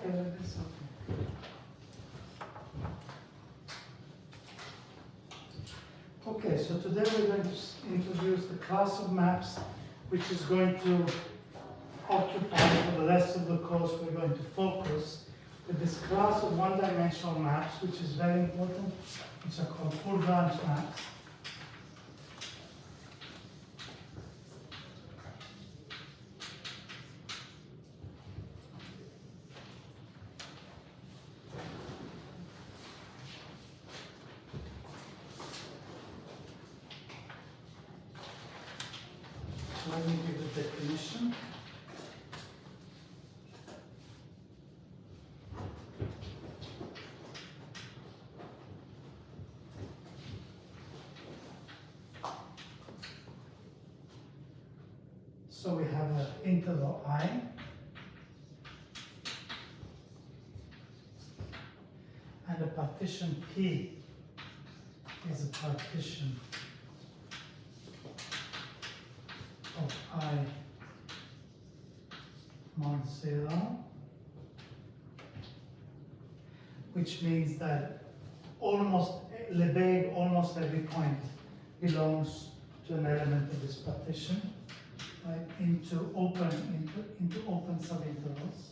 okay like this? Okay. Okay, so today we're going to introduce the class of maps which is going to occupy for the rest of the course. We're going to focus with this class of one-dimensional maps, which is very important, which are called full branch maps. So let me give the definition. So we have an interval I, and a partition P is a partition of I mod 0, which means that almost every point belongs to an element of this partition, right, into open subintervals.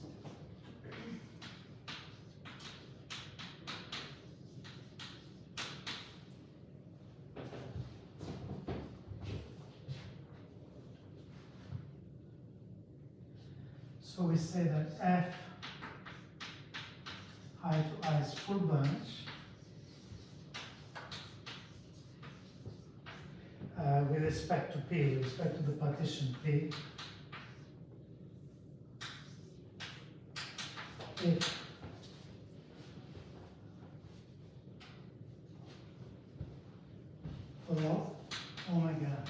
So we say that f I to I is full branch with respect to P, with respect to the partition P, if for omega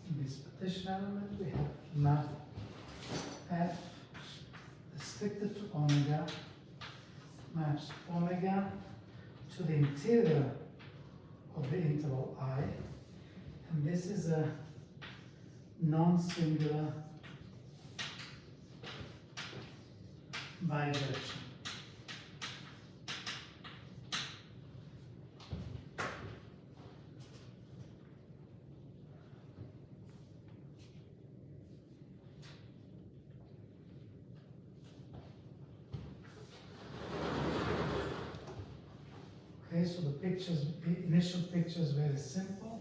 in this partition element we have map f restricted to omega maps omega to the interior of the interval I, and this is a non-singular bidirection. Okay, so the initial picture is very simple.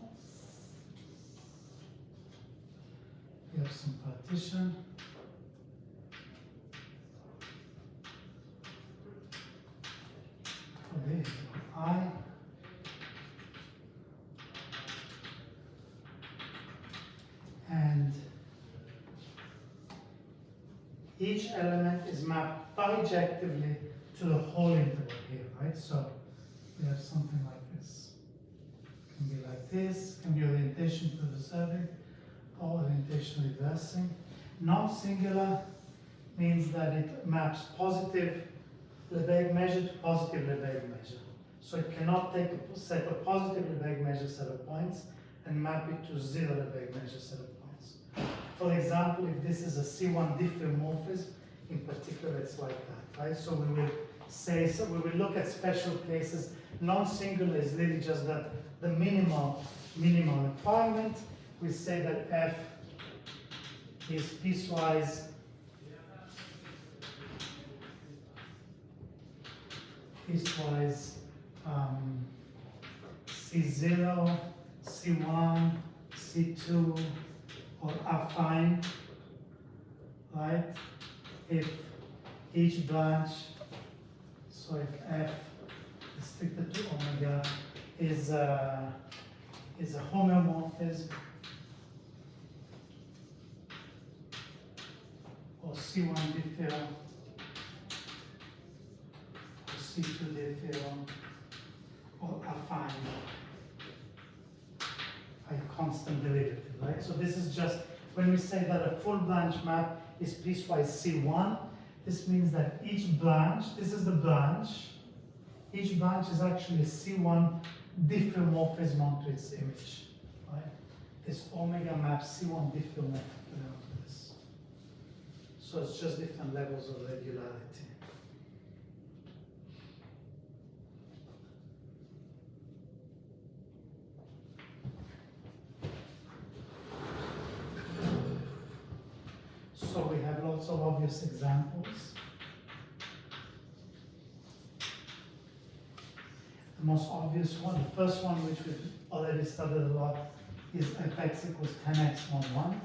We have some partition. For the interval I. And each element is mapped bijectively to the whole interval here, right? So we have something like this. It can be like this, can be orientation preserving or orientation reversing. Non-singular means that it maps positive Lebesgue measure to positive Lebesgue measure. So it cannot take a set of positive Lebesgue measure set of points and map it to zero Lebesgue measure set of points. For example, if this is a C1 diffeomorphism, in particular it's like that, right? So we will say, so we will look at special cases. Non-singular is really just the minimal requirement. We say that f is piecewise C0, C1, C2, or affine, right? If each branch, so if f restricted to omega is a homeomorphism, or C1 diffeom, or C2 diffeom, or affine by constant derivative, right? So this is just, when we say that a full branch map is piecewise C1, this means that each branch, this is the branch, each branch is actually a C1 diffeomorphism onto its image, right? This omega maps C1 diffeomorphism onto this. So it's just different levels of regularity. lots of obvious examples. The most obvious one, the first one which we've already studied a lot, is fx equals 10x mod 1.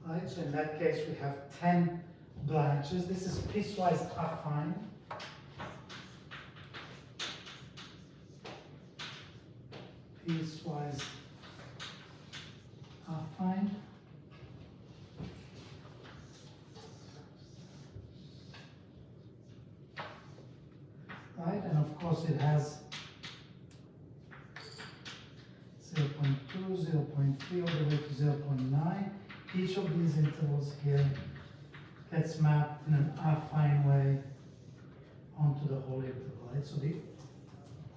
Right, so in that case we have 10 branches. This is piecewise affine. Piecewise affine. Right, and of course it has 0.2, 0.3 all the way to 0.9. Each of these intervals here gets mapped in an affine way onto the whole interval. Right? So the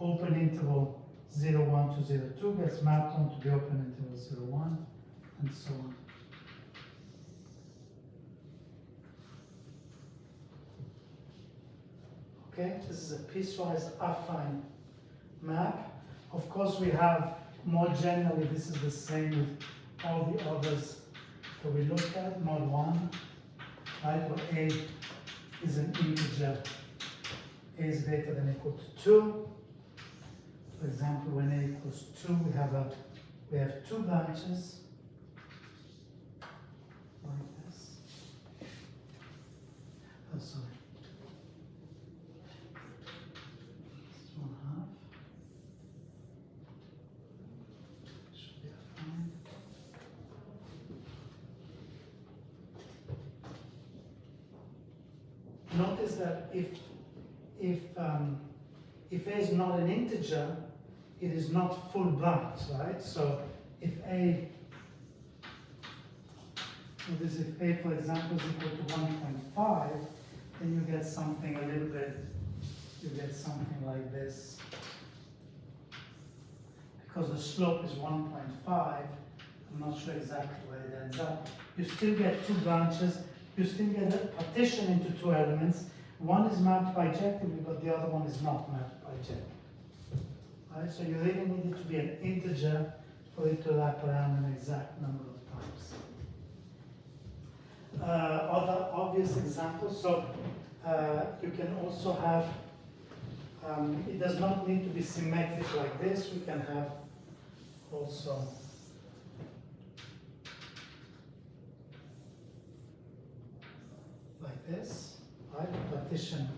open interval 0,1 to 0,2 gets mapped onto the open interval 0,1 and so on. Okay, this is a piecewise affine map. Of course, we have more generally, this is the same with all the others that we looked at. Mod 1, right, where a is an integer, a is greater than or equal to 2. For example, when a equals 2, we have 2 branches like this. Oh, sorry. Notice that if a is not an integer, it is not full branch, right? So if a, notice if a, for example, is equal to 1.5, then you get something a little bit, you get something like this. Because the slope is 1.5, I'm not sure exactly where it ends up. You still get 2 branches. You still get a partition into 2 elements. One is mapped bijectively, but the other one is not mapped bijectively. Right? So you really need it to be an integer for it to wrap around an exact number of times. Other obvious examples. So you can also have, it does not need to be symmetric like this. We can have also like this, right? The partition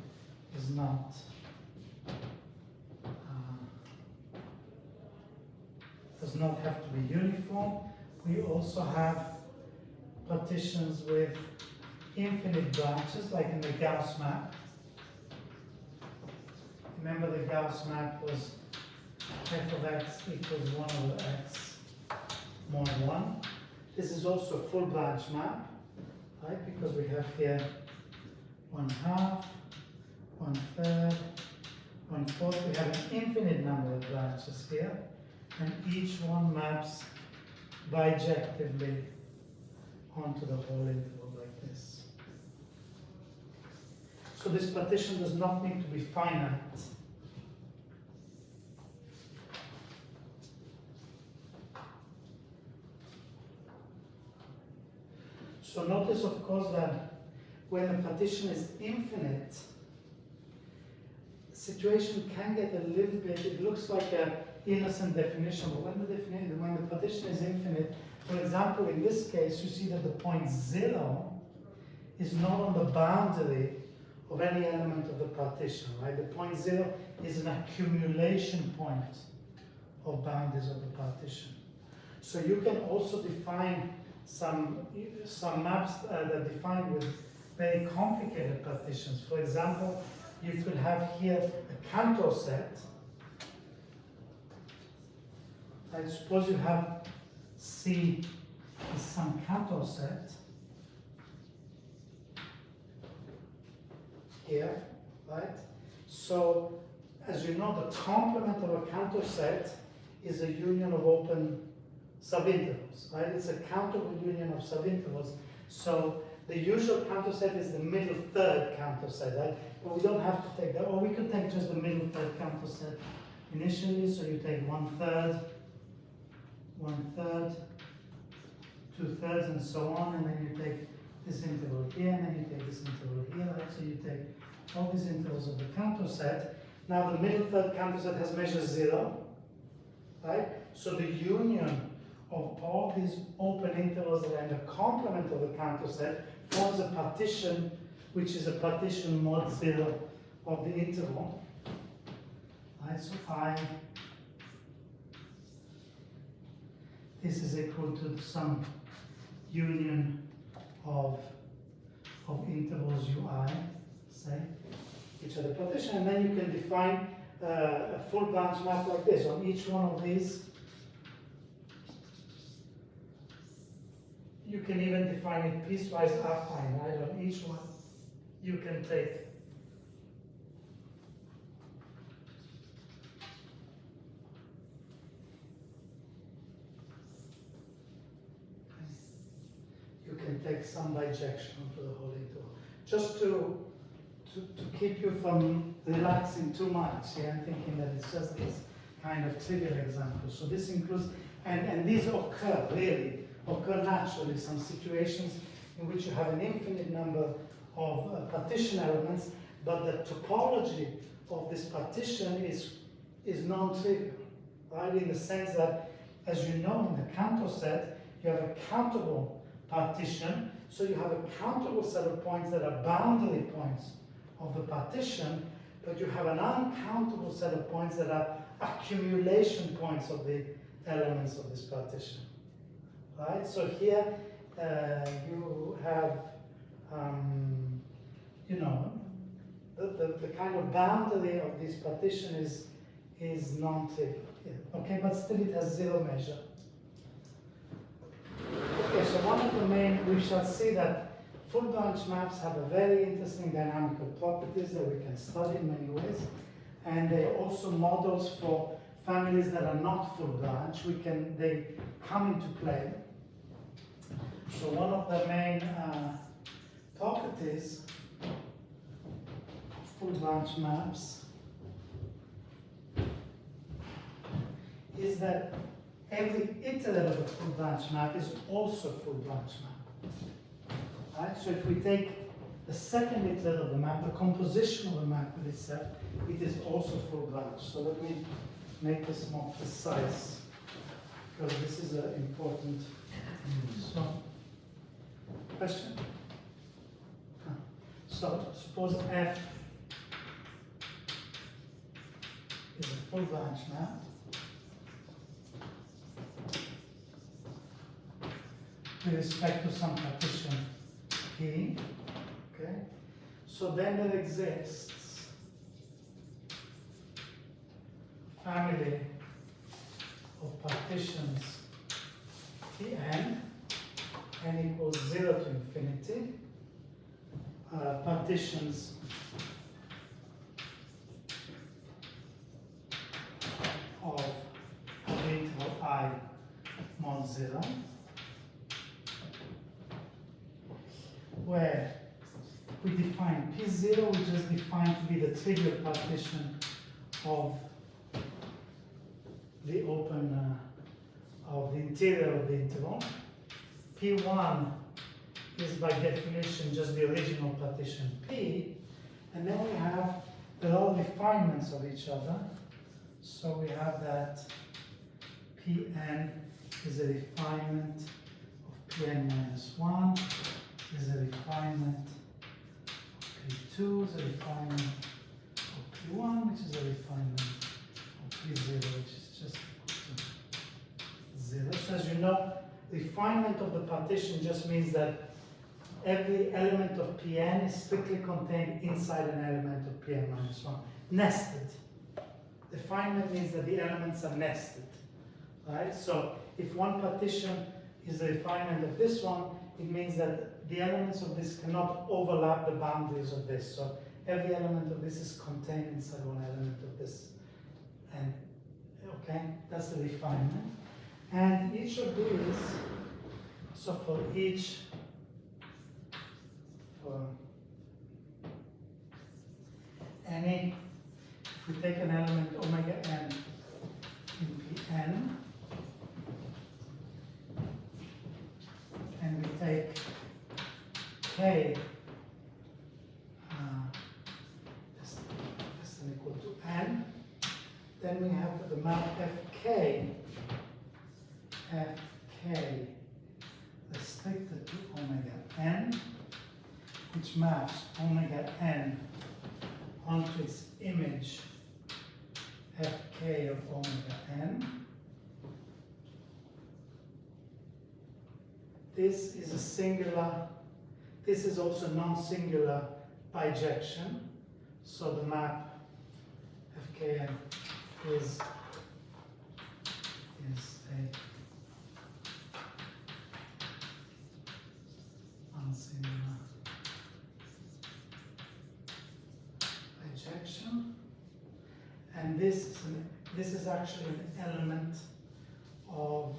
is not does not have to be uniform. We also have partitions with infinite branches, like in the Gauss map. Remember the Gauss map was f of x equals 1 over x mod 1. This is also a full branch map. Right, because we have here 1/2, 1/3, 1/4. We have an infinite number of branches here, and each one maps bijectively onto the whole interval like this. So this partition does not need to be finite. So notice, of course, that when the partition is infinite, the situation can get a little bit, it looks like an innocent definition, but when the partition is infinite, for example, in this case, you see that the point 0 is not on the boundary of any element of the partition, right? The point 0 is an accumulation point of boundaries of the partition. So you can also define some maps that are defined with very complicated partitions. For example, you could have here a Cantor set. I suppose you have C is some Cantor set here, right? So, as you know, the complement of a Cantor set is a union of open subintervals, right? It's a countable union of subintervals. So the usual Cantor set is the middle third Cantor set, right? But we don't have to take that, or we could take just the middle third Cantor set initially. So you take 1/3, 1/3, 2/3 and so on, and then you take this interval here, and then you take this interval here, right? So you take all these intervals of the Cantor set. Now the middle third Cantor set has measure 0, right? So the union of all these open intervals that are in the complement of the Cantor set forms a partition, which is a partition mod 0 of the interval. Right, so this is equal to some union of intervals ui, say, which are the partition, and then you can define a full branch map like this. On each one of these, you can even define it piecewise affine, right? On each one, you can take some bijection onto the whole interval. Just to keep you from relaxing too much, yeah, and thinking that it's just this kind of trivial example. So this includes, and these occur naturally, some situations in which you have an infinite number of partition elements, but the topology of this partition is non-trivial, right? In the sense that, as you know, in the Cantor set, you have a countable partition, so you have a countable set of points that are boundary points of the partition, but you have an uncountable set of points that are accumulation points of the elements of this partition, right? So here you have, you know, the kind of boundary of this partition is non-trivial, yeah. Okay, but still it has 0 measure. Okay, so one of the main, we shall see that full branch maps have a very interesting dynamical properties that we can study in many ways, and they are also models for families that are not full branch. They come into play. So one of the main properties of full branch maps is that every iterate of a full branch map is also a full branch map. Right? So if we take the second iterate of the map, the composition of the map with itself, it is also full branch. So let me make this more precise, because this is important. So, question? So suppose F is a full branch map. With respect to some partition P, okay? So then there exists a family of partitions Pn, n equals 0 to infinity, partitions of the interval I mod 0, where we define P0, we just define to be the trivial partition of the open, of the interior of the interval. P1 is by definition just the original partition P, and then we have the all refinements of each other. So we have that Pn is a refinement of Pn minus 1, is a refinement of P2, is a refinement of P1, which is a refinement of P0, which is just equal to 0. So as you know, refinement of the partition just means that every element of Pn is strictly contained inside an element of Pn minus 1. Nested. Refinement means that the elements are nested. Right? So if one partition is the refinement of this one, it means that the elements of this cannot overlap the boundaries of this. So every element of this is contained inside one element of this. And okay, that's the refinement. And each of these, so for each, for any, if we take an element omega n in Pn, k less than equal to n, then we have the map fk restricted to omega n, which maps omega n onto its image fk of omega n. This is a singular, this is also non-singular bijection, so the map fkn is a non-singular bijection, and this is actually an element of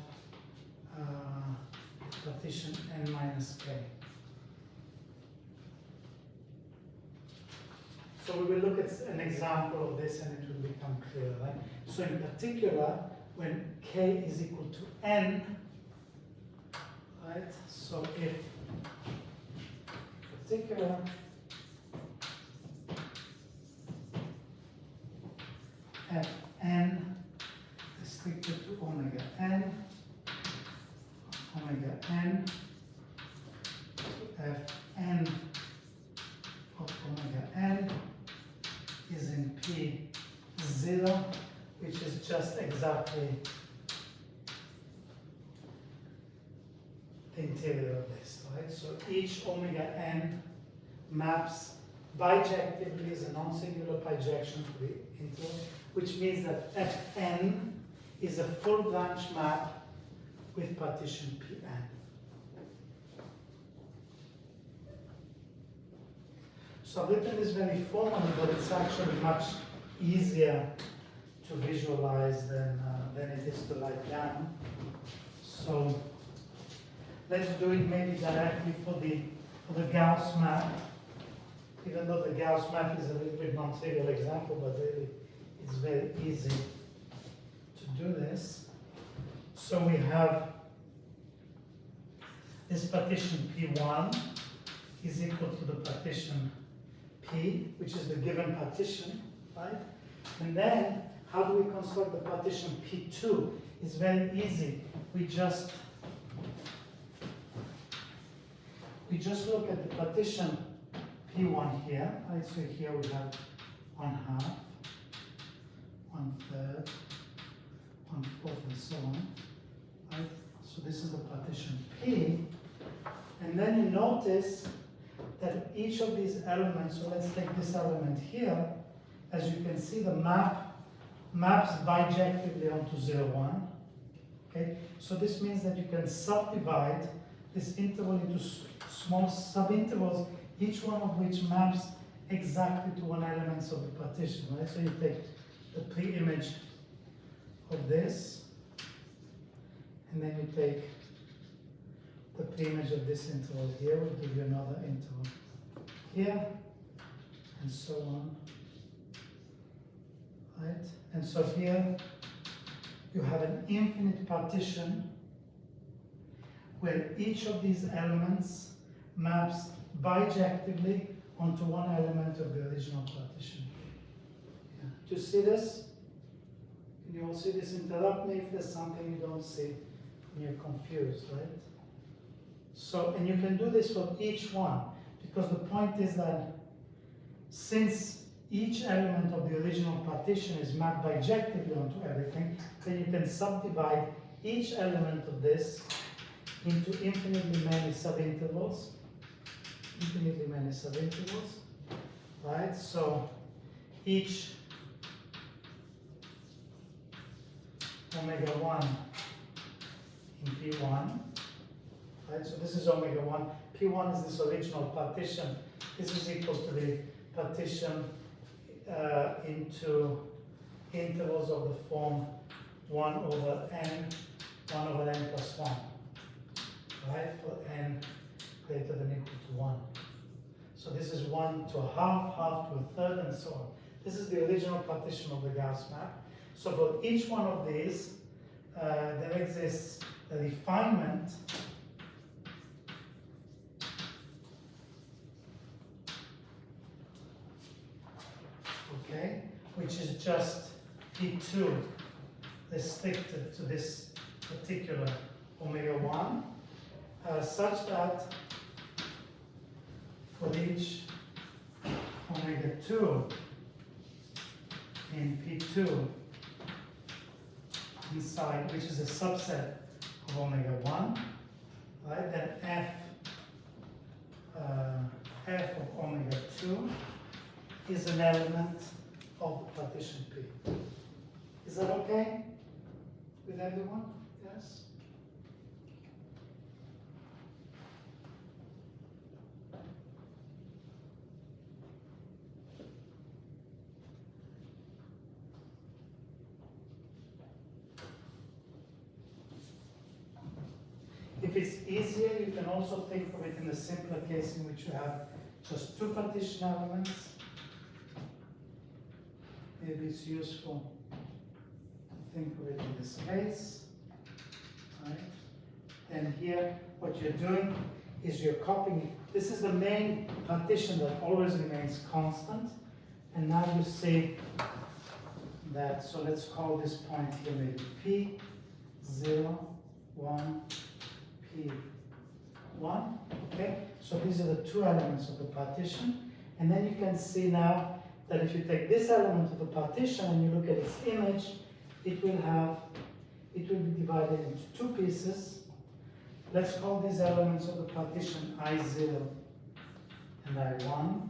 partition n minus k. So we will look at an example of this and it will become clear, right? So in particular, when k is equal to n, right? So if particular fn restricted to omega n to fn of omega n is in P0, which is just exactly the interior of this, right? So each omega n maps bijectively as a non-singular bijection to the interval, which means that fn is a full branch map with partition Pn. So I've written this very formally, but it's actually much easier to visualize than it is to write down. So let's do it maybe directly for the Gauss map, even though the Gauss map is a little bit non-trivial example, but really it's very easy to do this. So we have this partition P1 is equal to the partition P, which is the given partition, right? And then, how do we construct the partition P2? It's very easy. We just look at the partition P1 here, right? So here we have 1/2, 1/3, 1/4, and so on, right? So this is the partition P. And then you notice that each of these elements, so let's take this element here, as you can see the maps bijectively onto 0, 1. Okay? So this means that you can subdivide this interval into small subintervals, each one of which maps exactly to one element of the partition, right? So you take the pre-image of this, and then you take the pre-image of this interval here, will give you another interval here, and so on, right? And so here you have an infinite partition where each of these elements maps bijectively onto one element of the original partition. Yeah. Do you see this? Can you all see this? Interrupt me if there's something you don't see and you're confused, right? So, and you can do this for each one, because the point is that since each element of the original partition is mapped bijectively onto everything, then you can subdivide each element of this into infinitely many subintervals, right? So each omega 1 in P1, right? So this is omega 1. P1 is this original partition. This is equal to the partition into intervals of the form 1 over n plus 1, right? For n greater than equal to 1. So this is 1 to a half, half to a third, and so on. This is the original partition of the Gauss map. So for each one of these, there exists a refinement which is just P2 restricted to this particular omega 1, such that for each omega 2 in P2 inside, which is a subset of omega 1, right, then f of omega 2 is an element of the partition P. Is that okay with everyone? Yes? If it's easier, you can also think of it in the simpler case in which you have just two partition elements. Maybe it's useful to think of it in this case. Right? And here, what you're doing is you're copying. This is the main partition that always remains constant. And now you see that, so let's call this point here maybe P0, 1, P1, okay? So these are the two elements of the partition. And then you can see now that if you take this element of the partition and you look at its image, it will be divided into two pieces. Let's call these elements of the partition I0 and I1,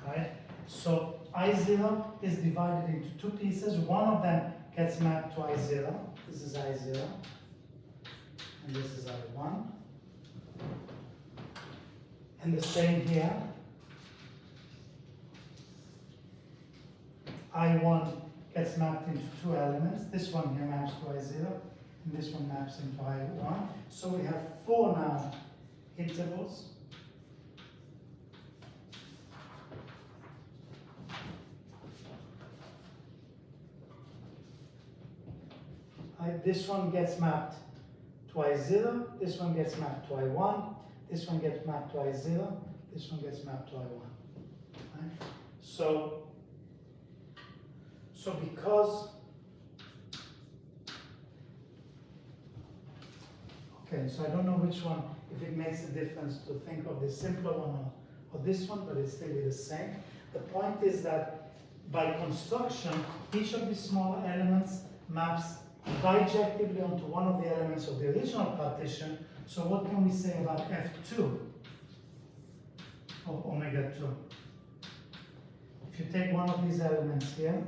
right? So I0 is divided into two pieces. One of them gets mapped to I0. This is I0. And this is I1. And the same here. I1 gets mapped into two elements. This one here maps to I0, and this one maps into I1. So we have four now intervals. This one gets mapped to I0, this one gets mapped to I1, this one gets mapped to I0, this one gets mapped to I1. Right? So because, okay, so I don't know which one, if it makes a difference to think of the simpler one or this one, but it's still the same. The point is that by construction, each of these small elements maps bijectively onto one of the elements of the original partition. So what can we say about F2 of omega 2? If you take one of these elements here,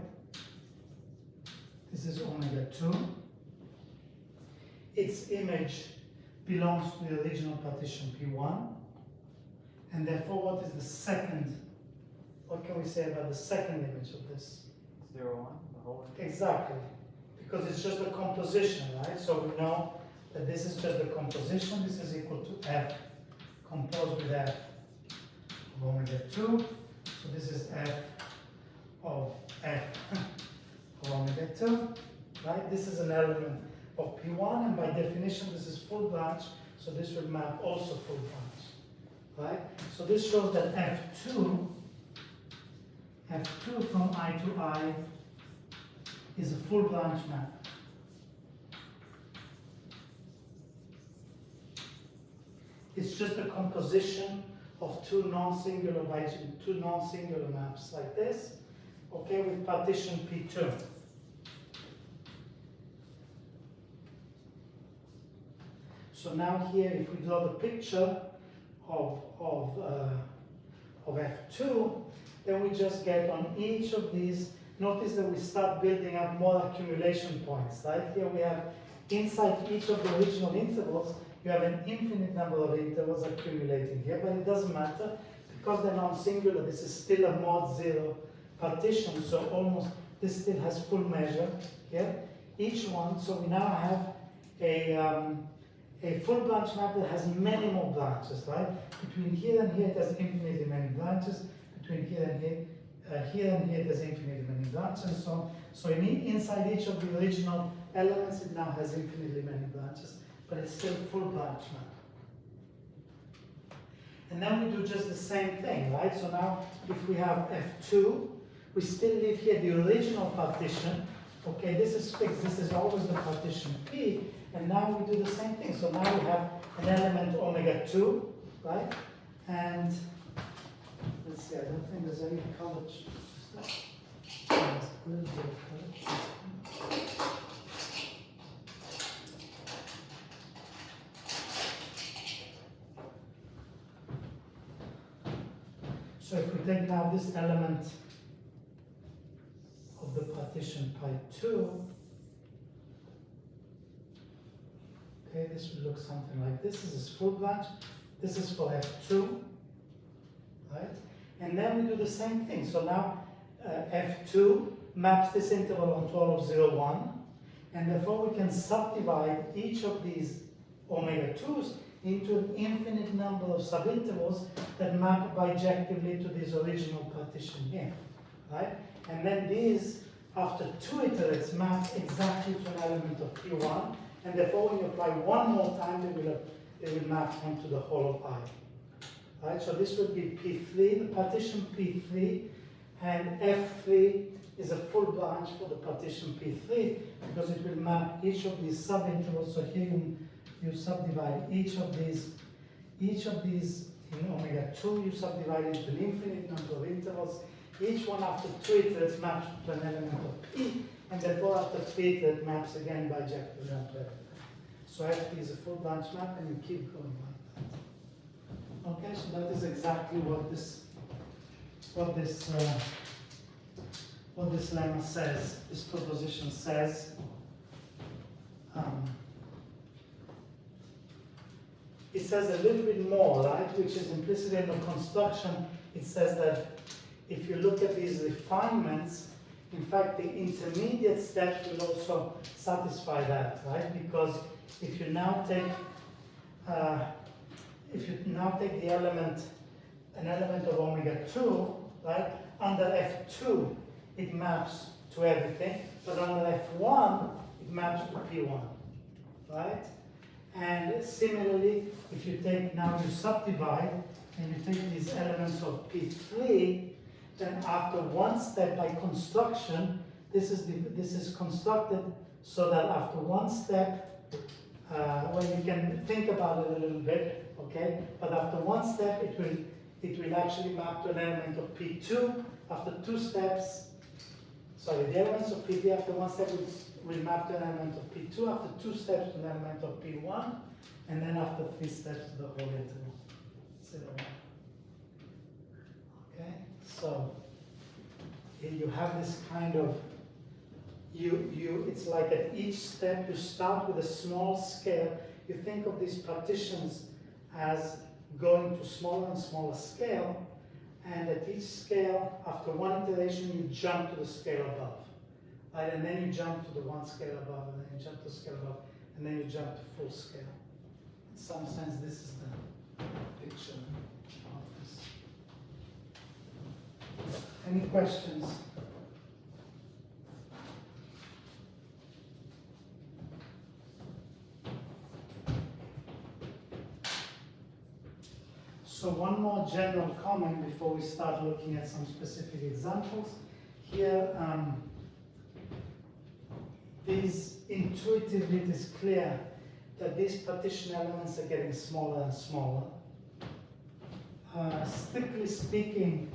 this is omega 2. Its image belongs to the original partition P1. And therefore, what is the second? What can we say about the second image of this? 0, 1, the whole thing. Exactly. Because it's just a composition, right? So we know that this is just a composition. This is equal to F, composed with F of omega 2. So this is F of omega 2, right? This is an element of P1, and by definition, this is full branch. So this will map also full branch, right? So this shows that F2 from I to I is a full branch map. It's just a composition of two non-singular maps like this, okay, with partition P2. So now here, if we draw the picture of F2, then we just get on each of these. Notice that we start building up more accumulation points, right? Here we have, inside each of the original intervals, you have an infinite number of intervals accumulating here, but it doesn't matter, because they're non-singular, this is still a mod 0 partition, so almost, this still has full measure here. Each one, so we now have a full branch map that has many more branches, right? Between here and here, it has infinitely many branches. Between here and here, it has infinitely many branches, and so on. So inside each of the original elements, it now has infinitely many branches, but it's still full branch map. And then we do just the same thing, right? So now, if we have F2, we still leave here the original partition. Okay, this is fixed, this is always the partition P, and now we do the same thing. So now we have an element omega 2, right? And let's see, I don't think there's any color. There's a little bit of color. So if we take now this element of the partition pi 2, okay, this would look something like this. This is full branch. This is for F2, right? And then we do the same thing. So now F2 maps this interval onto all of 0, 1, and therefore we can subdivide each of these omega 2s into an infinite number of subintervals that map bijectively to this original partition here, right? And then these, after 2 iterates, map exactly to an element of P1, and therefore when you apply one more time, they will map onto the whole of I. Right? So this would be P3, the partition P3, and F3 is a full branch for the partition P3 because it will map each of these subintervals. So here you subdivide each of these in omega 2, you subdivide into an infinite number of intervals. Each one after 2 iterates maps to an element of P, and therefore after 3 iterates maps again bijectively onto everything. So F3 is a full branch map, and you keep going like that. Okay, so that is exactly what this lemma says. This proposition says. It says a little bit more, right? Which is implicit in the construction. It says that if you look at these refinements, in fact, the intermediate steps will also satisfy that, right? Because if you now take the element, an element of omega 2, right? Under F2, it maps to everything, but under F1, it maps to P1, right? And similarly, if you take now, you subdivide, and you take these elements of P3, then after one step by construction, this is constructed so that after one step, well, you can think about it a little bit, okay? But after one step, it will actually map to an element of P2. After 2 steps, sorry, the elements of P3 after one step will map to an element of P2. After 2 steps to an element of P1, and then after 3 steps to the whole interval. 0, 1. Okay, so here you have this kind of it's like at each step you start with a small scale. You think of these partitions as going to smaller and smaller scale, and at each scale, after one iteration, you jump to the scale above, right? And then you jump to the one scale above, and then you jump to the scale above, and then you jump to full scale. In some sense, this is the picture of this. Any questions? So one more general comment before we start looking at some specific examples. Here, intuitively it is clear that these partition elements are getting smaller and smaller. Strictly speaking,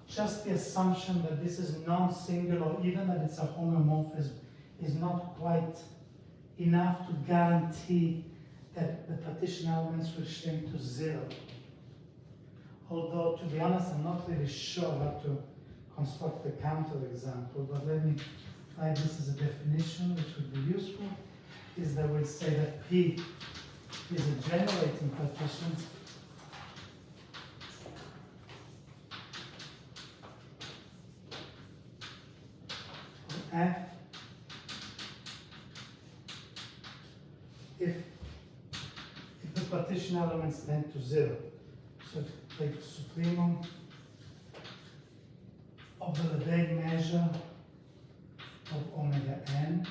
just the assumption that this is non-singular, even that it's a homeomorphism, is not quite enough to guarantee that the partition elements will shrink to 0. Although, to be honest, I'm not really sure how to construct a counterexample, but let me try this as a definition, which would be useful, is that we'll say that P is a generating partition F if the partition elements tend to 0. So take the supremum of the Lebesgue measure of omega n.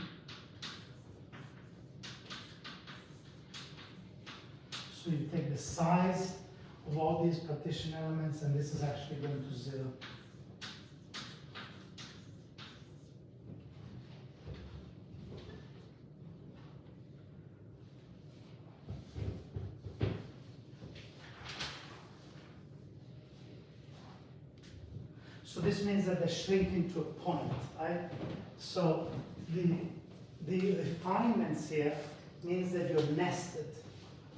So you take the size of all these partition elements, and this is actually going to 0. So this means that they're shrinking to a point, right? So the refinements here means that you're nested,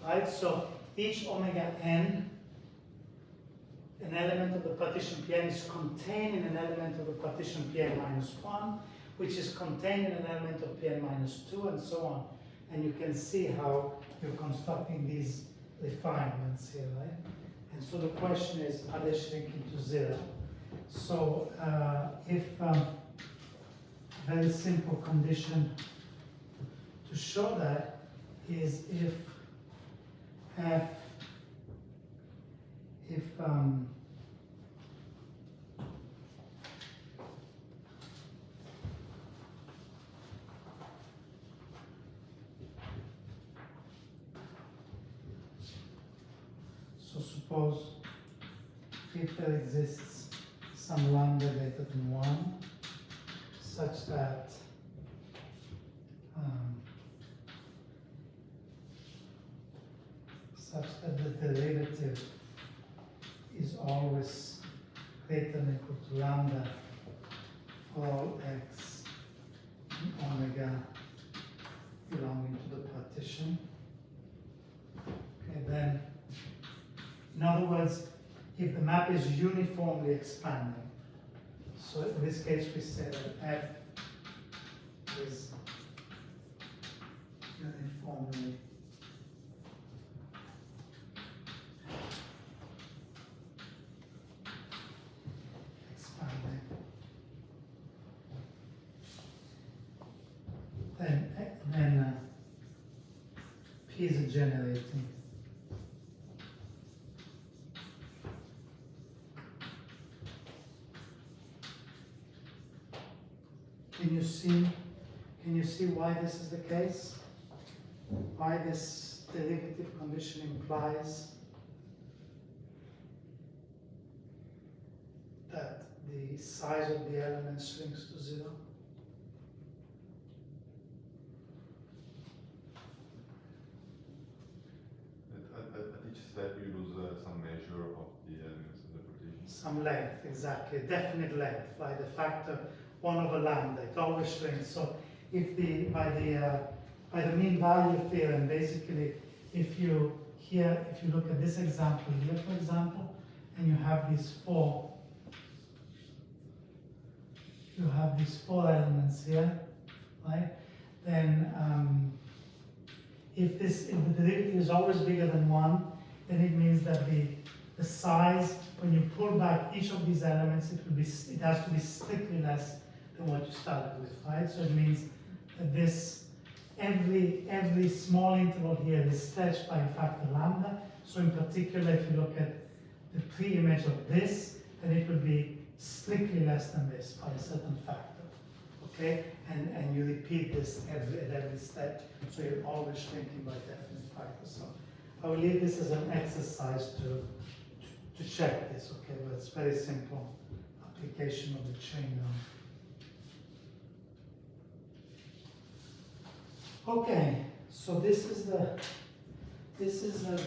right? So each omega n, an element of the partition Pn is contained in an element of the partition Pn minus 1, which is contained in an element of Pn minus 2, and so on. And you can see how you're constructing these refinements here, right? And so the question is, are they shrinking to 0? So if very simple condition to show that is if so suppose if there exists some lambda greater than 1 such that the derivative is always greater than equal to lambda for all x in omega belonging to the partition. Okay, then, in other words, if the map is uniformly expanding, so in this case we say that f is uniformly expanding, then P is a generating. Can you see why this is the case? Why this derivative condition implies that the size of the element shrinks to 0? At each step you lose some measure of the elements of the partition. Some length, exactly, definite length, by the factor 1 over lambda, it always shrinks. So if by the mean value theorem, basically, if you look at this example here, for example, and you have these four elements here, right? Then if the derivative is always bigger than 1, then it means that the size, when you pull back each of these elements, it has to be strictly less than what you started with, right? So it means that every small interval here is stretched by a factor lambda. So in particular, if you look at the pre-image of this, then it would be strictly less than this by a certain factor, okay? And you repeat this at every step, so you're always shrinking by definite factors. So I will leave this as an exercise to check this, okay? But it's very simple application of the chain now. Okay, so this is the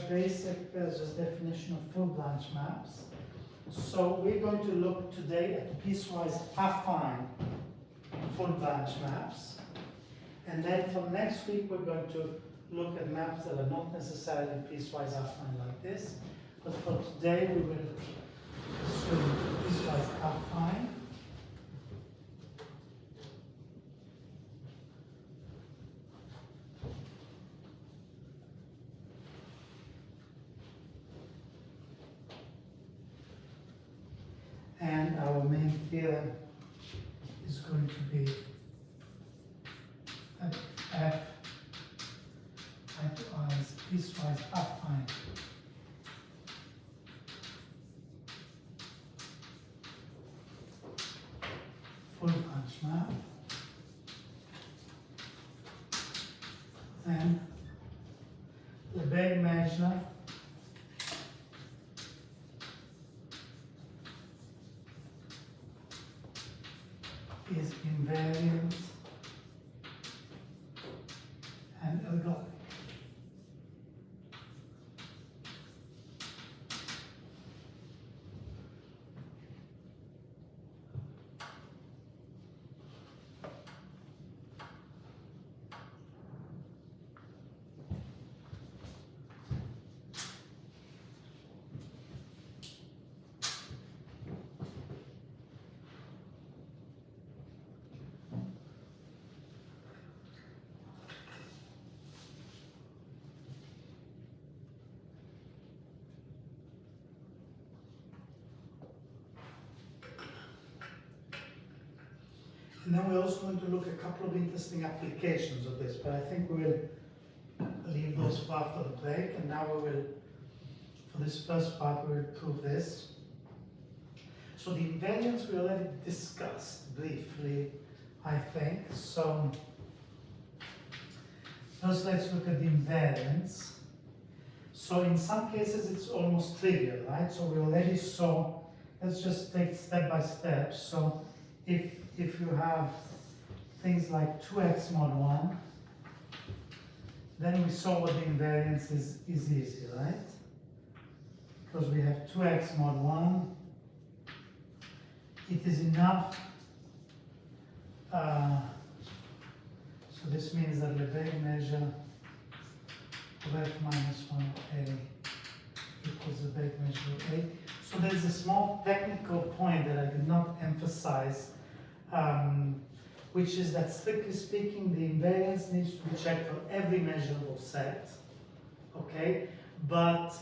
basic just definition of full branch maps. So we're going to look today at piecewise affine full branch maps, and then from next week we're going to look at maps that are not necessarily piecewise affine like this, but for today we will assume piecewise affine. And our main theorem is going to be that f is piecewise affine full branch map. Then the big measure is invariant and ergodic. And then we're also going to look at a couple of interesting applications of this, but I think we will leave those for after the break. And now we will, for this first part, we will prove this. So the invariance we already discussed briefly, I think. So first let's look at the invariance. So in some cases it's almost trivial, right? So we already saw, let's just take step by step. So if you have things like 2x mod 1, then we saw what the invariance is easy, right? Because we have 2x mod 1, it is enough. So this means that Lebesgue measure of f minus 1 of a equals Lebesgue measure of a. So there's a small technical point that I did not emphasize, which is that strictly speaking, the invariance needs to be checked for every measurable set, okay? But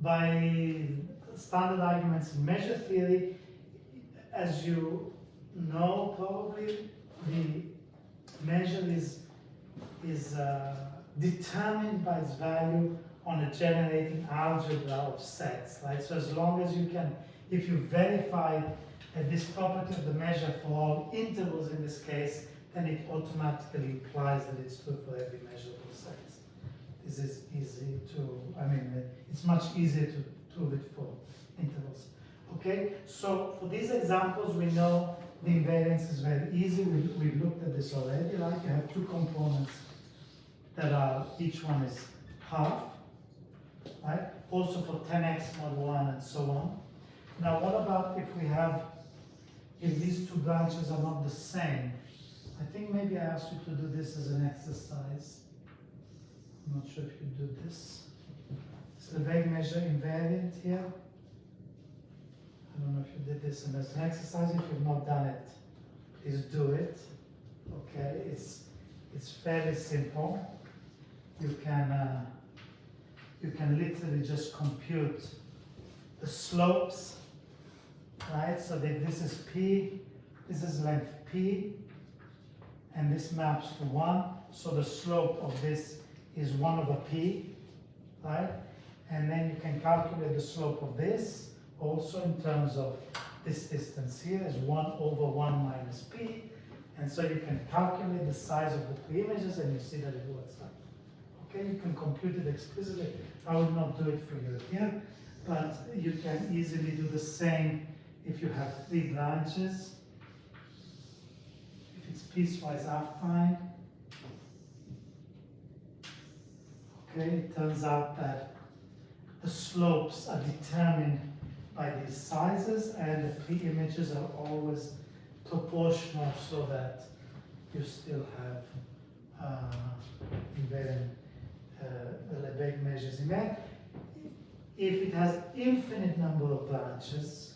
by standard arguments in measure theory, as you know probably, the measure is determined by its value on a generating algebra of sets, right? So as long as you can, if you verify this property of the measure for all intervals in this case, then it automatically implies that it's true for every measurable set. This is easy to, it's much easier to prove it for intervals. Okay, so for these examples, we know the invariance is very easy. We looked at this already, right? You have two components that are, each one is half, right? Also for 10x mod 1 and so on. Now, what about if these two branches are not the same? I think maybe I asked you to do this as an exercise. I'm not sure if you do this. It's the Lebesgue measure invariant here. I don't know if you did this as an exercise. If you've not done it, please do it. Okay, it's fairly simple. You can literally just compute the slopes, right? So that this is p, this is length p, and this maps to 1. So the slope of this is 1 over p, right? And then you can calculate the slope of this also in terms of this distance here is 1 over 1 minus p. And so you can calculate the size of the two images and you see that it works out. Okay, you can compute it explicitly. I will not do it for you here, but you can easily do the same if you have 3 branches. If it's piecewise affine. Okay, it turns out that the slopes are determined by these sizes and the pre-images are always proportional so that you still have invariant Lebesgue measures in there. If it has infinite number of branches,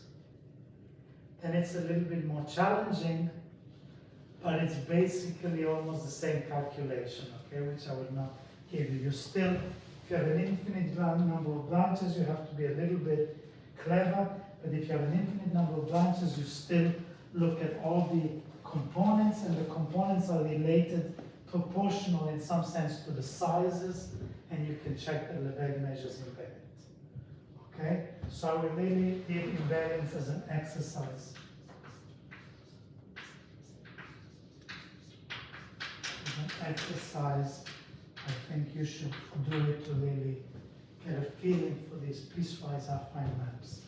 then it's a little bit more challenging, but it's basically almost the same calculation, okay, which I will not give you. You still, if you have an infinite number of branches, you have to be a little bit clever, but if you have an infinite number of branches, you still look at all the components, and the components are related proportional in some sense to the sizes, and you can check the Lebesgue measures invariant. Okay, so I will really give invariance as an exercise. As an exercise, I think you should do it to really get a feeling for these piecewise affine maps.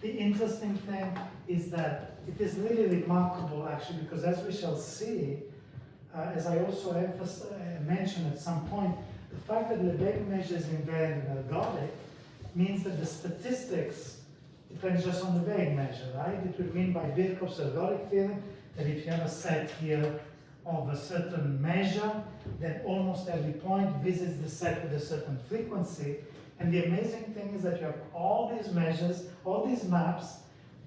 The interesting thing is that it is really remarkable actually, because as we shall see, as I also mentioned at some point, the fact that Lebesgue measures invariant and ergodic means that the statistics depends just on the Lebesgue measure, right? It would mean by Birkhoff's ergodic theorem that if you have a set here of a certain measure, then almost every point visits the set with a certain frequency. And the amazing thing is that you have all these measures, all these maps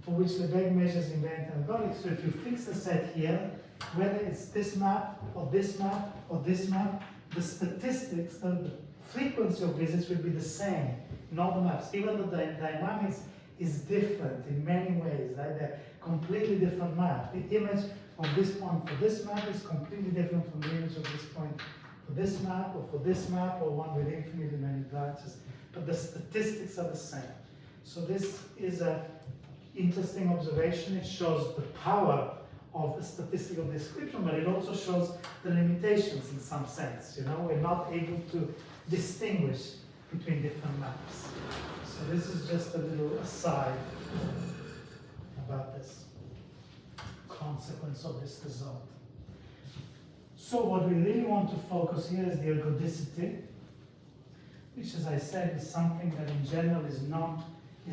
for which Lebesgue measures invariant and ergodic. So if you fix a set here, whether it's this map or this map or this map, the statistics, the frequency of visits will be the same in all the maps, even though the dynamics is different in many ways, right? They're completely different map. The image of this point for this map is completely different from the image of this point for this map, or one with infinitely many branches. But the statistics are the same. So this is an interesting observation. It shows the power of a statistical description, but it also shows the limitations in some sense. You know, we're not able to distinguish between different maps. So this is just a little aside about this consequence of this result. So what we really want to focus here is the ergodicity, which, as I said, is something that in general is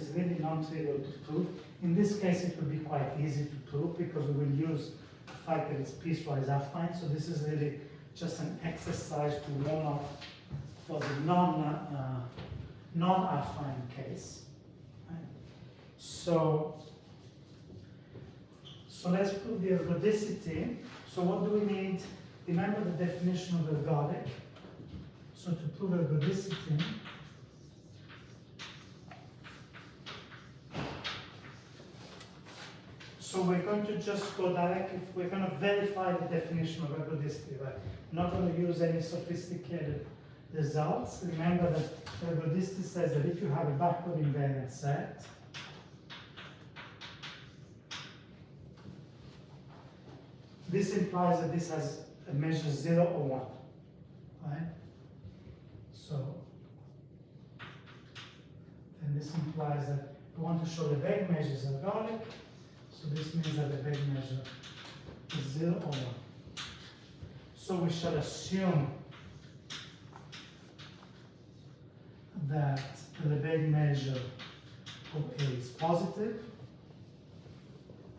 really non-trivial to prove. In this case, it will be quite easy to prove because we will use the fact that it's piecewise affine. So this is really just an exercise to warm up for the non-affine case. Right? So let's prove the ergodicity. So what do we need? Remember the definition of ergodic. So to prove ergodicity, so we're going to just go directly, we're going to verify the definition of ergodicity, right? Not going to use any sophisticated results. Remember that ergodicity says that if you have a backward invariant set, this implies that this has a measure 0 or 1, right? So, then this implies that we want to show the Lebesgue measure is ergodic. So this means that the Lebesgue measure is 0 or 1. So we shall assume that the Lebesgue measure of A is positive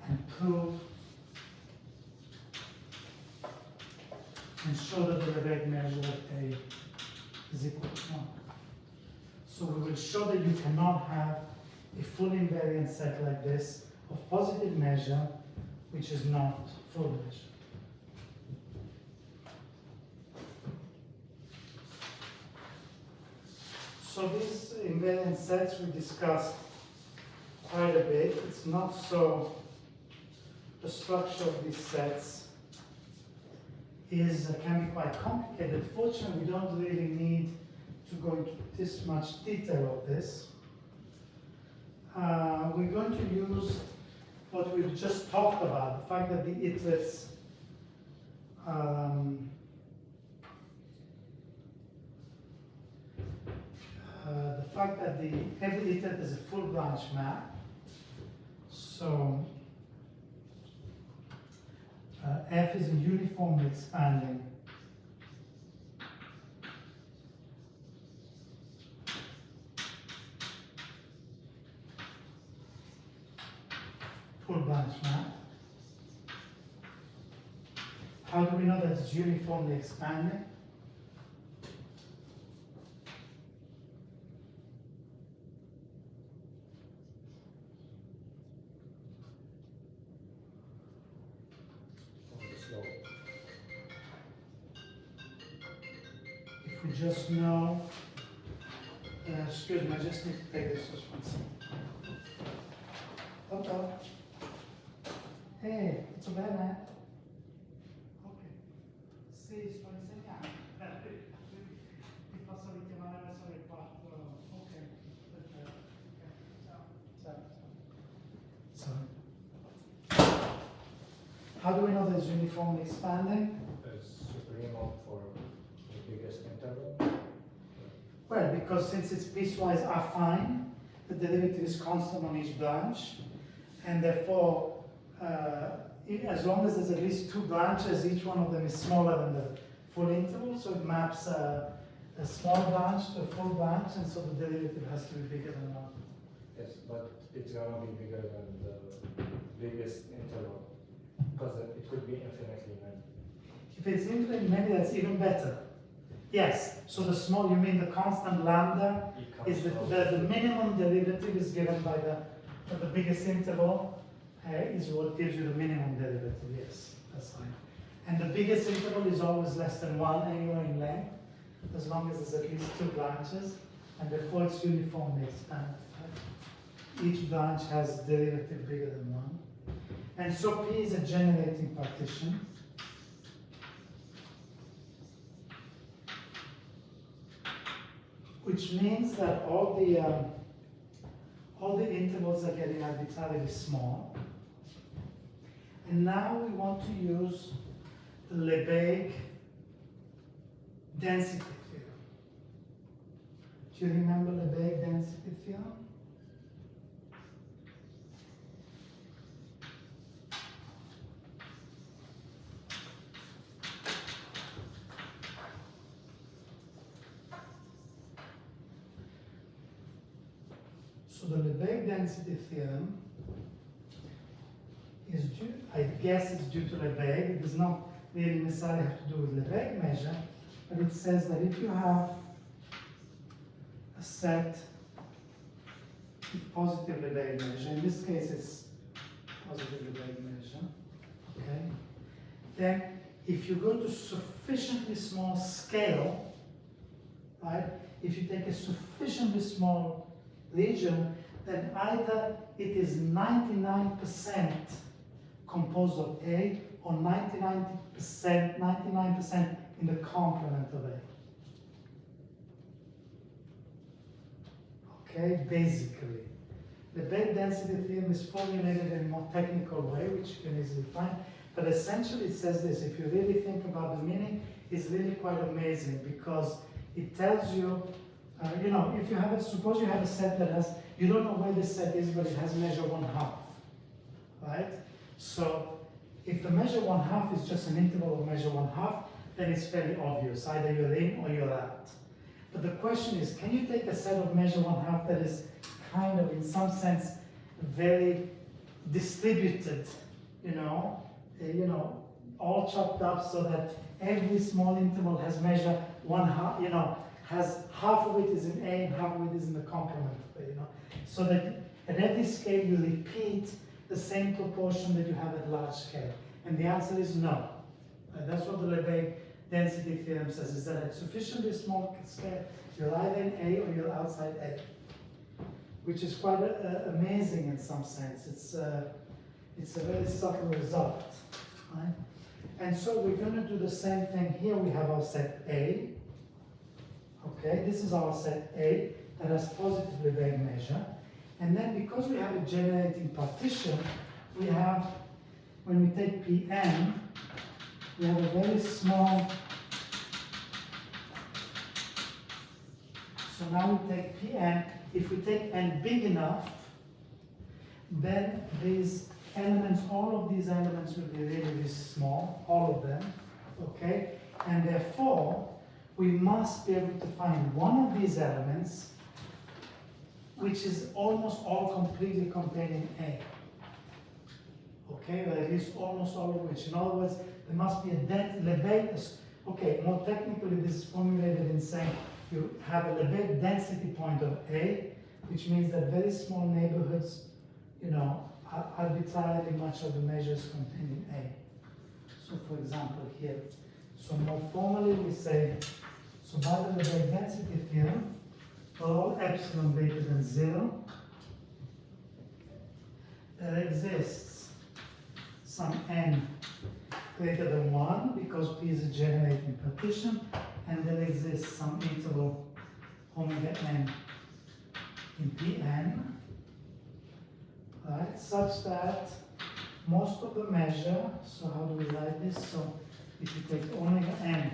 and prove and show that the Lebesgue measure of A is equal to 1. So we will show that you cannot have a full invariant set like this of positive measure which is not full measure. So these invariant sets we discussed quite a bit. It's not so, the structure of these sets can be quite complicated. Fortunately, we don't really need to go into this much detail of this. We're going to use what we've just talked about, the fact that the itlets every itlet is a full branch map. So F is a uniformly expanding full branch map. How do we know that it's uniformly expanding? If we just know, excuse me, I just need to take this just one second. Okay. Hey, tutto bene? Ok. Sì, sto insegnando. Ti posso richiamare verso le 4. Ok, perfetto. Okay. Ciao. So, how do we know that it's uniformly expanding? Supremo for the biggest interval. Well, because since it's piecewise affine, the derivative is constant on each branch, and therefore, as long as there's at least two branches, each one of them is smaller than the full interval, so it maps a small branch to a full branch, and so the derivative has to be bigger than 1. Yes, but it's gonna be bigger than the biggest interval because it could be infinitely many. If it's infinite, maybe that's even better. Yes, so the small, you mean the constant lambda is the minimum derivative is given by the biggest interval is what gives you the minimum derivative, yes, that's fine. And the biggest interval is always less than 1 anyway in length, as long as there's at least two branches, and therefore it's uniformly expanded. Right? each branch has derivative bigger than 1. And so P is a generating partition. Which means that all the intervals are getting arbitrarily small. And now we want to use the Lebesgue density theorem. Do you remember Lebesgue density theorem? So the Lebesgue density theorem is due, I guess it's due to Lebesgue. It does not really necessarily have to do with Lebesgue measure, but it says that if you have a set with positive Lebesgue measure, in this case it's positive Lebesgue measure, okay, then if you go to sufficiently small scale, right, if you take a sufficiently small region, then either it is 99% composed of A or 99% in the complement of A. Okay, basically. The Lebesgue density theorem is formulated in a more technical way, which you can easily find, but essentially it says this: if you really think about the meaning, it's really quite amazing because it tells you, you know, if you have it, suppose you have a set that has, you don't know where this set is, but it has measure 1/2, right? So if the measure 1/2 is just an interval of measure 1/2, then it's fairly obvious, either you're in or you're out. But the question is, can you take a set of measure 1/2 that is kind of, in some sense, very distributed, you know, all chopped up so that every small interval has measure 1/2, you know, has half of it is in A and half of it is in the complement of A, you know, so that at every scale you repeat the same proportion that you have at large scale. And the answer is no. That's what the Lebesgue density theorem says, is that at sufficiently small scale, you're either in A or you're outside A, which is quite amazing in some sense. It's a very subtle result, right? And so we're going to do the same thing here. We have our set A. Okay, this is our set A that has positive Lebesgue measure. And then because we have a generating partition, we have, when we take Pn, we have a very small, so now we take Pn. If we take n big enough, then these elements, all of these elements will be really, really small, all of them, okay? And therefore, we must be able to find one of these elements which is almost all completely contained in A. Okay, or at least almost all of which. In other words, there must be a Lebesgue. Okay, more technically, this is formulated in saying you have a Lebesgue density point of A, which means that very small neighborhoods, you know, arbitrarily much of the measures contained in A. So, for example, here. So more formally, we say, so by the Lebesgue density theorem, for all epsilon greater than 0, there exists some n greater than 1 because P is a generating partition, and there exists some interval omega n in Pn, right, such that most of the measure, so how do we write this? So if you take omega n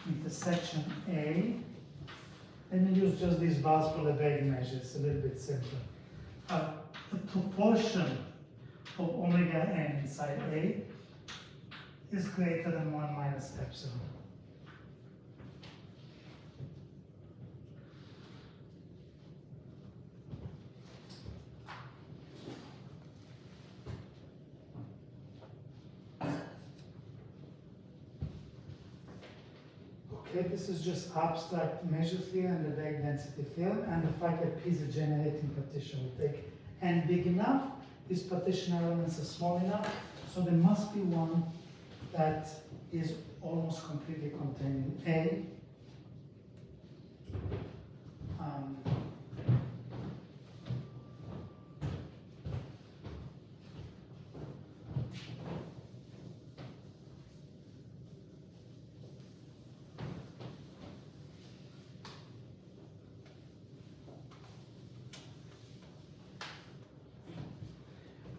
intersection A, then you use just these bars for the Lebesgue measure. It's a little bit simpler. The proportion of omega n inside A is greater than 1 minus epsilon. Okay, this is just abstract measure theorem and the Lebesgue density theorem, and the fact that P is a generating partition. We take n big enough, these partition elements are small enough, so there must be one that is almost completely contained in A.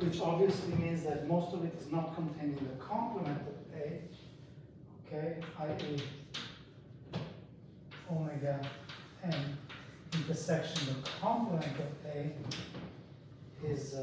which obviously means that most of it is not contained in the complement of A, okay, i.e. omega n intersection the complement of A is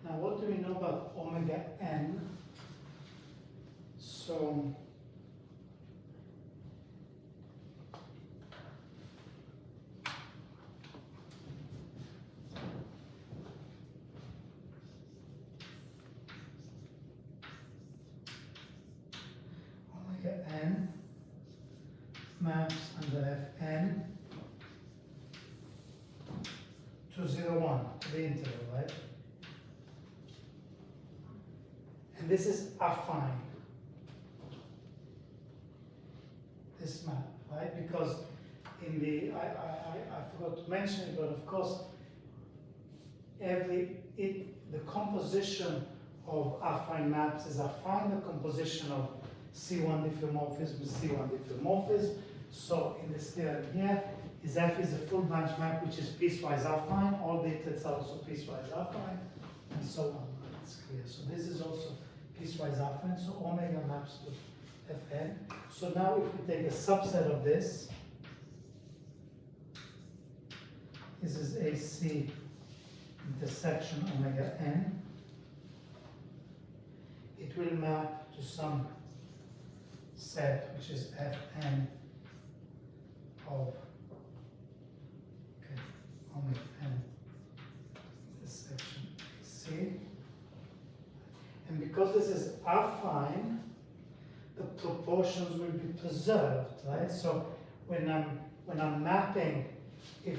now, what do we know about omega n? So, omega n maps under Fn to 0, 1, to the interval, right? And this is affine, this map, right? Because in the, I forgot to mention it, but of course, the composition of affine maps is affine, the composition of C1 diffeomorphism is C1 diffeomorphism. So in this theorem here, is F is a full branch map which is piecewise affine, all the itlets are also piecewise affine, and so on. It's clear. So this is also piecewise affine, so omega maps to Fn. So now if we take a subset of this is AC intersection omega n, it will map to some set which is Fn of omega n intersection C. And because this is affine, the proportions will be preserved, right? So when I'm mapping, if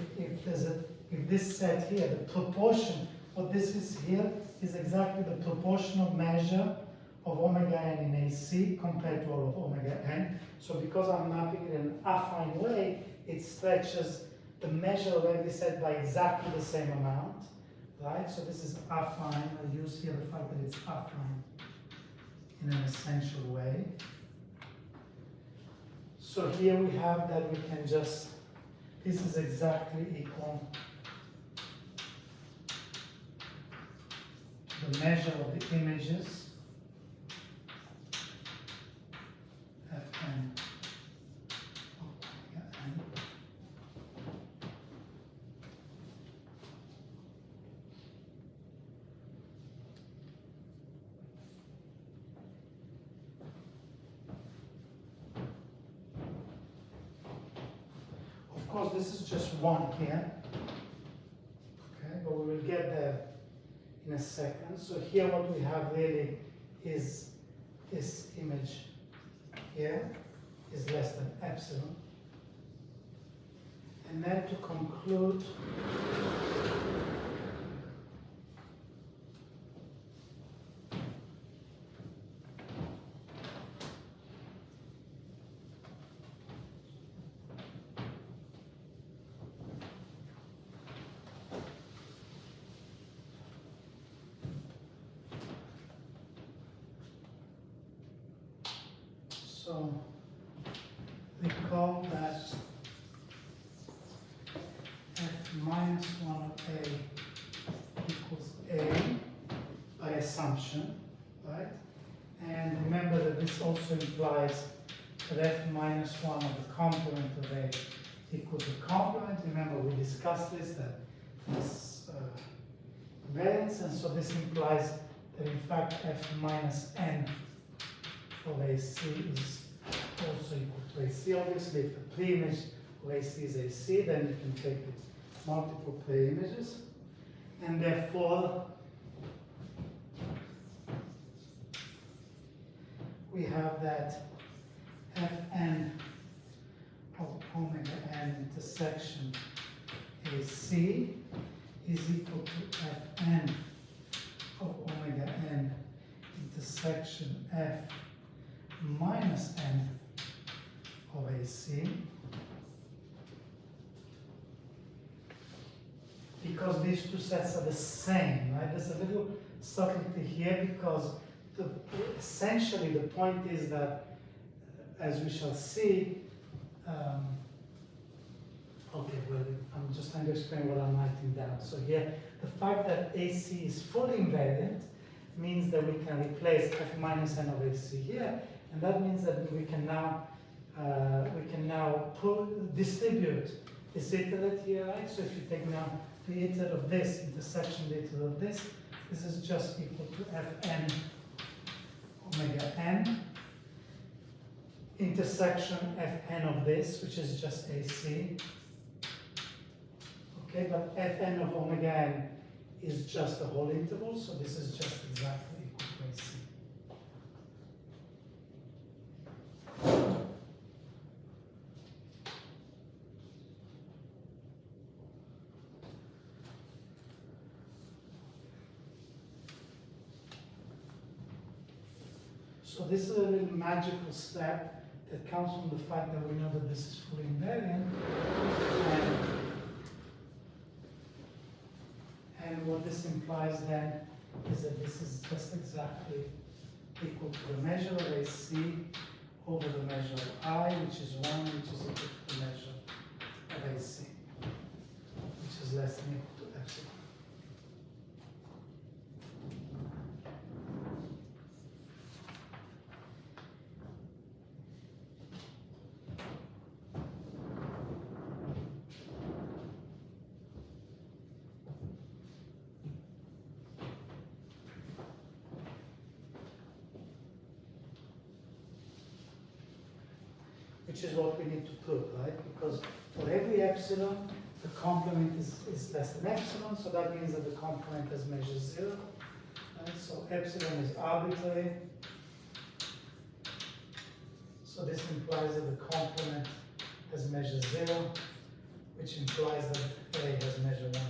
this set here, the proportion, what this is here is exactly the proportional measure of omega n in AC compared to all of omega n. So because I'm mapping it in an affine way, it stretches the measure of every set by exactly the same amount. Right, so this is affine. I'll use here the fact that it's affine in an essential way. So here we have that we can just, this is exactly equal to the measure of the images Fn of omega n. Of course, this is just one here, okay, but we will get there in a second. So here what we have really is this image here is less than epsilon. And then to conclude, so recall that f minus 1 of A equals A by assumption, right? And remember that this also implies that f minus 1 of the complement of A equals the complement. Remember we discussed this, that this variance, and so this implies that in fact f minus n of AC is also equal to AC. Obviously, if the pre-image of AC is AC, then you can take it multiple pre-images, and therefore we have that Fn of omega n intersection AC is equal to Fn of omega intersection F minus N of AC, because these two sets are the same, right? There's a little subtlety here because essentially the point is that, as we shall see, okay, well, I'm just trying to explain what I'm writing down. So here, the fact that AC is fully invariant means that we can replace F minus N of AC here, and that means that we can now distribute this iterate here, right? So if you take now the iterate of this, intersection the iterate of this is just equal to Fn omega n, intersection Fn of this, which is just AC. Okay, but Fn of omega n is just a whole interval, so this is just exactly equal to AC. So this is a little magical step that comes from the fact that we know that this is fully invariant. And what this implies then is that this is just exactly equal to the measure of AC over the measure of I, which is 1, which is equal to the measure of AC, which is less than equal to epsilon. Which is what we need to prove, right? Because for every epsilon, the complement is less than epsilon, so that means that the complement has measure 0. Right? So epsilon is arbitrary. So this implies that the complement has measure 0, which implies that A has measure 1.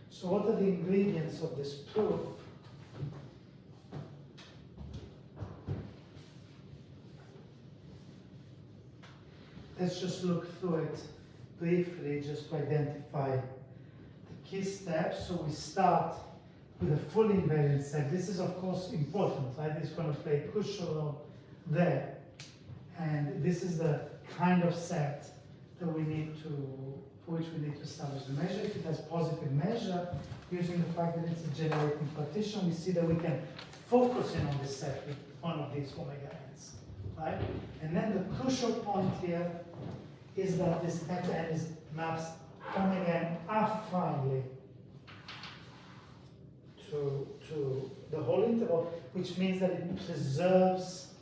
So what are the ingredients of this proof? Let's just look through it briefly, just to identify the key steps. So we start with a full invariant set. This is of course important, right? It's going to play a crucial role there. And this is the kind of set that we need to, for which we need to establish the measure. If it has positive measure, using the fact that it's a generating partition, we see that we can focus in on this set with one of these omega n's, right? And then the crucial point here is that this Fn maps omega n affinely to the whole interval, which means that it preserves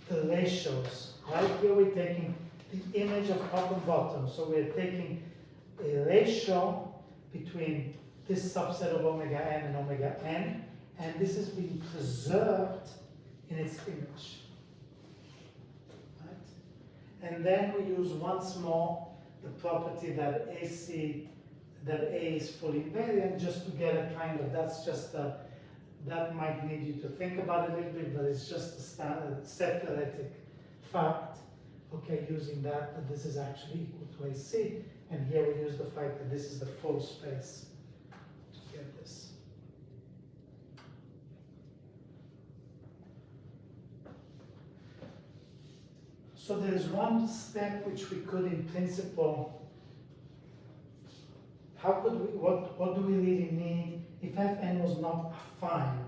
the ratios. Right here we're taking the image of top and bottom. So we're taking a ratio between this subset of omega n and omega n, and this is being preserved in its image. Right? And then we use once more the property that A is fully invariant, just to get a kind of, that might need you to think about it a little bit, but it's just a standard set theoretic fact. Okay, using that this is actually equal to AC, and here we use the fact that this is the full space to get this. So there is one step which we could, in principle, how could we, what do we really need if Fn was not affine?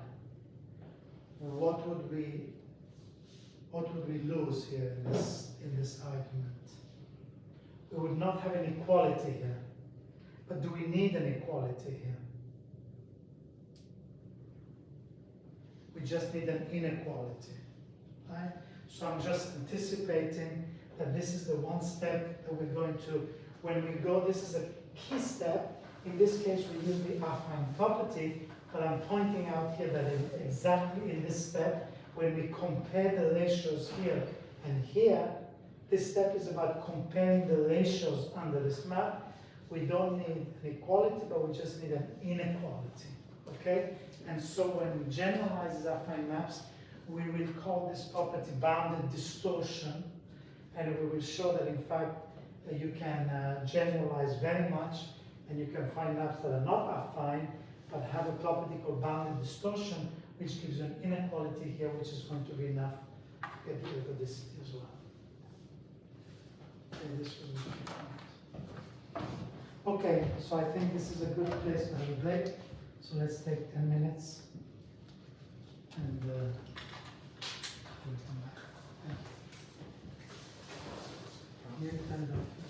What would we lose here in this argument? We would not have an equality here. But do we need an equality here? We just need an inequality, right? So I'm just anticipating that this is the one step that we're going to, when we go, this is a key step. In this case, we use the affine property, but I'm pointing out here that exactly in this step, when we compare the ratios here and here, this step is about comparing the ratios under this map. We don't need an equality, but we just need an inequality, okay? And so when we generalize these affine maps, we will call this property bounded distortion, and we will show that in fact you can generalize very much, and you can find maps that are not affine, but have a property called bounded distortion, which gives you an inequality here, which is going to be enough to get the ergodicity as well. And this was okay, so I think this is a good place to have a break. So let's take 10 minutes and we'll come back. Thank you. Turn it off.